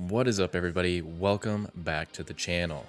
What is up, everybody? Welcome back to the channel.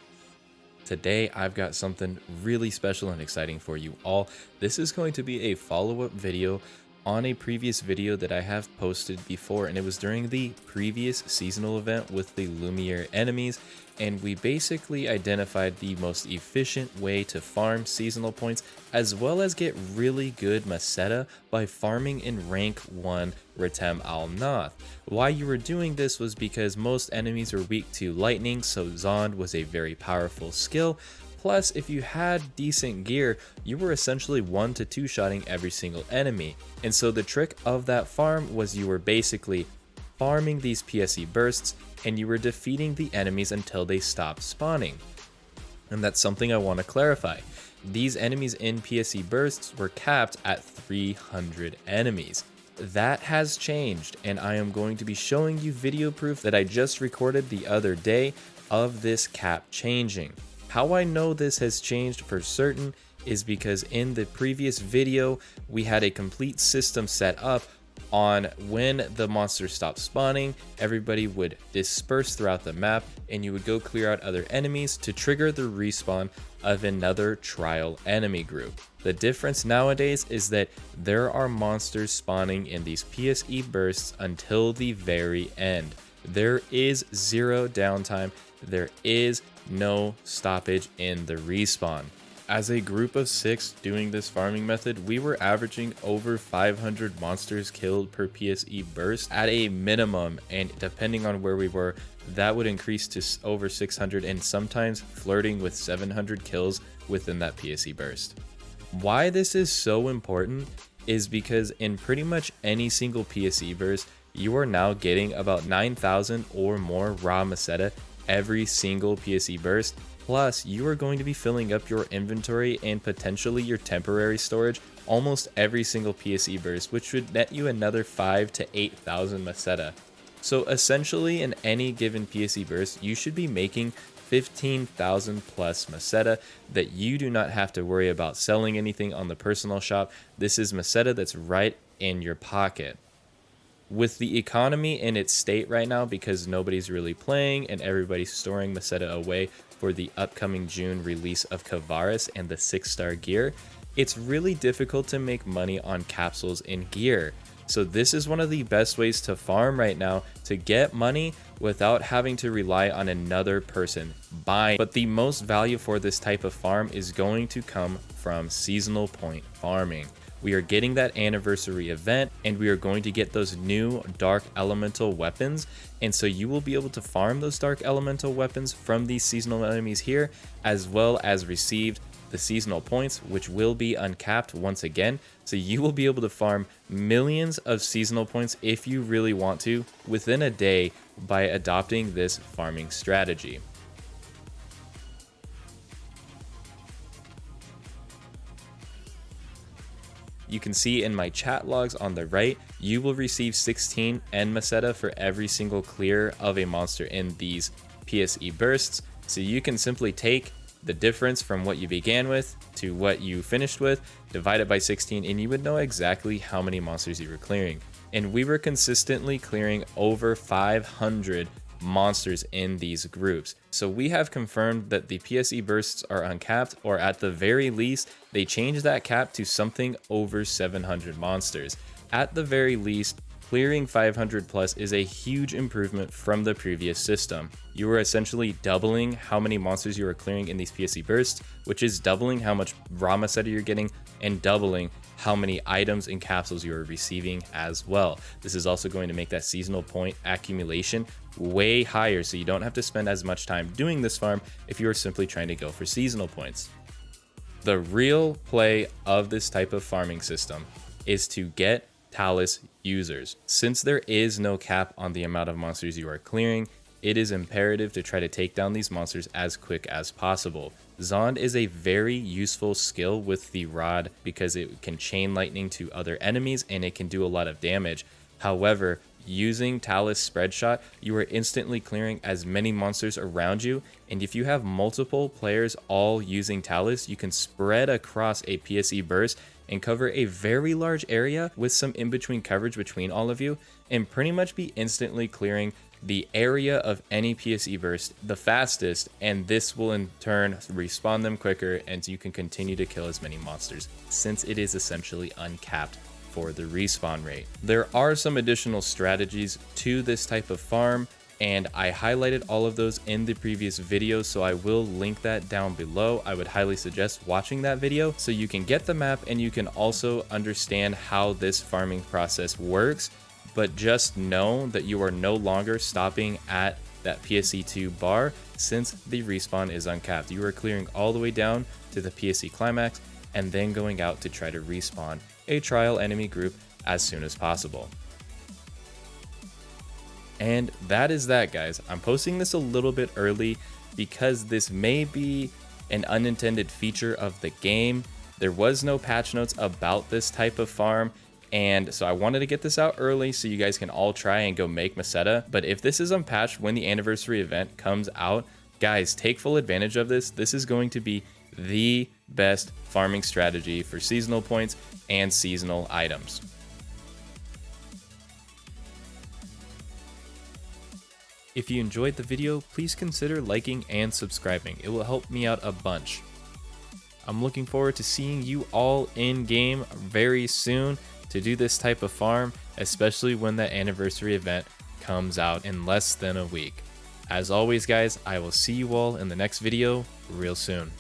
Today I've got something really special and exciting for you all. This is going to be a follow-up video on a previous video that I have posted before, and it was during the previous seasonal event with the Lumiere enemies, and we basically identified the most efficient way to farm seasonal points as well as get really good Meseta by farming in rank 1 Retem al-Nath. Why you were doing this was because most enemies are weak to lightning, so Zond was a very powerful skill. Plus, if you had decent gear, you were essentially 1 to 2 shotting every single enemy. And so the trick of that farm was you were basically farming these PSE bursts and you were defeating the enemies until they stopped spawning. And that's something I want to clarify. These enemies in PSE bursts were capped at 300 enemies. That has changed, and I am going to be showing you video proof that I just recorded the other day of this cap changing. How I know this has changed for certain is because in the previous video, we had a complete system set up on when the monsters stopped spawning, everybody would disperse throughout the map and you would go clear out other enemies to trigger the respawn of another trial enemy group. The difference nowadays is that there are monsters spawning in these PSE bursts until the very end. There is zero downtime. There is no stoppage in the respawn. As a group of 6 doing this farming method, we were averaging over 500 monsters killed per PSE burst at a minimum, and depending on where we were, that would increase to over 600 and sometimes flirting with 700 kills within that PSE burst. Why this is so important is because in pretty much any single PSE burst, you are now getting about 9,000 or more raw Meseta every single PSE burst. Plus, you are going to be filling up your inventory and potentially your temporary storage almost every single PSE burst, which would net you another 5,000 to 8,000 Meseta. So essentially, in any given PSE burst, you should be making 15,000 plus Meseta that you do not have to worry about selling anything on the personal shop. This is Meseta that's right in your pocket. With the economy in its state right now, because nobody's really playing and everybody's storing Meseta away for the upcoming June release of Kavaris and the 6-star gear, it's really difficult to make money on capsules and gear. So this is one of the best ways to farm right now to get money without having to rely on another person buying. But the most value for this type of farm is going to come from seasonal point farming. We are getting that anniversary event and we are going to get those new dark elemental weapons, and so you will be able to farm those dark elemental weapons from these seasonal enemies here, as well as receive the seasonal points, which will be uncapped once again. So you will be able to farm millions of seasonal points if you really want to within a day by adopting this farming strategy. You can see in my chat logs on the right, you will receive 16 N Meseta for every single clear of a monster in these PSE bursts. So you can simply take the difference from what you began with to what you finished with, divide it by 16, and you would know exactly how many monsters you were clearing. And we were consistently clearing over 500 monsters in these groups. So we have confirmed that the PSE bursts are uncapped, or at the very least, they changed that cap to something over 700 monsters. At the very least, clearing 500 plus is a huge improvement from the previous system. You are essentially doubling how many monsters you are clearing in these PSE bursts, which is doubling how much raw Meseta you're getting and doubling how many items and capsules you are receiving as well. This is also going to make that seasonal point accumulation way higher, so you don't have to spend as much time doing this farm if you are simply trying to go for seasonal points. The real play of this type of farming system is to get Talis users. Since there is no cap on the amount of monsters you are clearing, it is imperative to try to take down these monsters as quick as possible. Zond is a very useful skill with the rod because it can chain lightning to other enemies and it can do a lot of damage. However, using Talis spread shot, you are instantly clearing as many monsters around you, and if you have multiple players all using Talis, you can spread across a PSE burst and cover a very large area with some in-between coverage between all of you, and pretty much be instantly clearing the area of any PSE burst the fastest, and this will in turn respawn them quicker, and you can continue to kill as many monsters since it is essentially uncapped for the respawn rate. There are some additional strategies to this type of farm, and I highlighted all of those in the previous video, so I will link that down below. I would highly suggest watching that video so you can get the map and you can also understand how this farming process works. But just know that you are no longer stopping at that PSE2 bar since the respawn is uncapped. You are clearing all the way down to the PSE climax and then going out to try to respawn a trial enemy group as soon as possible. And that is that, guys. I'm posting this a little bit early because this may be an unintended feature of the game. There was no patch notes about this type of farm, and so I wanted to get this out early so you guys can all try and go make Meseta. But if this is unpatched when the anniversary event comes out, guys, take full advantage of this. This is going to be the best farming strategy for seasonal points and seasonal items. If you enjoyed the video, please consider liking and subscribing. It will help me out a bunch. I'm looking forward to seeing you all in game very soon to do this type of farm, especially when the anniversary event comes out in less than a week. As always, guys, I will see you all in the next video real soon.